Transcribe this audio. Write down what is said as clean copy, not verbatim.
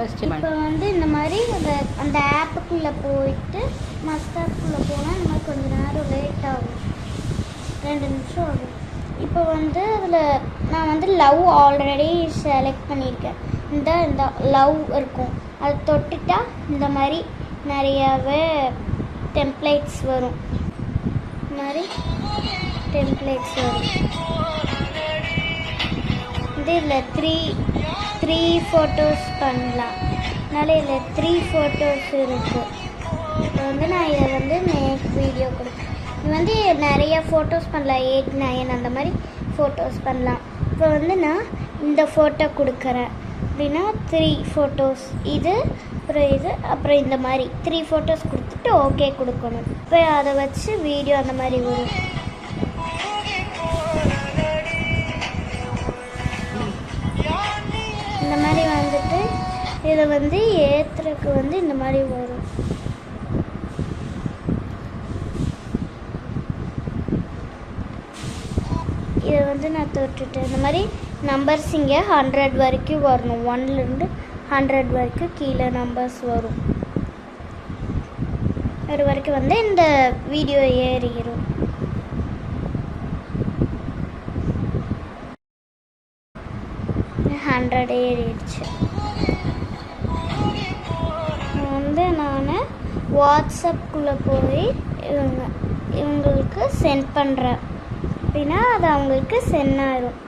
இப்போ வந்து இந்த மாதிரி அந்த ஆப்புக்குள்ளே போயிட்டு மற்ற ஆப்புக்குள்ளே போனால் இந்த மாதிரி கொஞ்சம் நேரம் லேட் ஆகும், 2 நிமிஷம் ஆகும். இப்போ வந்து அதில் நான் வந்து லவ் ஆல்ரெடி செலக்ட் பண்ணியிருக்கேன். இந்த லவ் இருக்கும், அதை தொட்டுட்டா இந்த மாதிரி நிறையாவே டெம்ப்ளேட்ஸ் வரும். இந்த மாதிரி டெம்ப்ளேட்ஸ் வரும். இதில் த்ரீ ஃபோட்டோஸ் பண்ணலாம். அதனால் இதில் 3 ஃபோட்டோஸ் இருக்குது. இப்போ வந்து நான் இதை வந்து மேக் வீடியோ கொடுத்தேன். இது வந்து நிறையா ஃபோட்டோஸ் பண்ணலாம், 8, 9 அந்த மாதிரி ஃபோட்டோஸ் பண்ணலாம். இப்போ வந்து நான் இந்த ஃபோட்டோ கொடுக்குறேன் அப்படின்னா 3 ஃபோட்டோஸ், இது அப்புறம் இந்த மாதிரி 3 ஃபோட்டோஸ் கொடுத்துட்டு ஓகே கொடுக்கணும். இப்போ அதை வச்சு வீடியோ அந்த மாதிரி வரும். இந்த மாதிரி வந்துட்டு இதை வந்து ஏற்றுறதுக்கு வந்து இந்த மாதிரி வரும். இதை வந்து நான் தொட்டுட்டேன். இந்த மாதிரி நம்பர்ஸ் இங்கே 100 வரைக்கும் வரணும். 1லேருந்து 100 வரைக்கும் கீழே நம்பர்ஸ் வரும். அது வரைக்கும் வந்து இந்த வீடியோ ஏறிடும். ஏறிடுச்சு. வந்து நான் வாட்ஸ்அப்புக்குள்ளே போய் இவங்களுக்கு சென்ட் பண்ணுறேன் அப்படின்னா அது அவங்களுக்கு சென்ட் ஆயிடும்.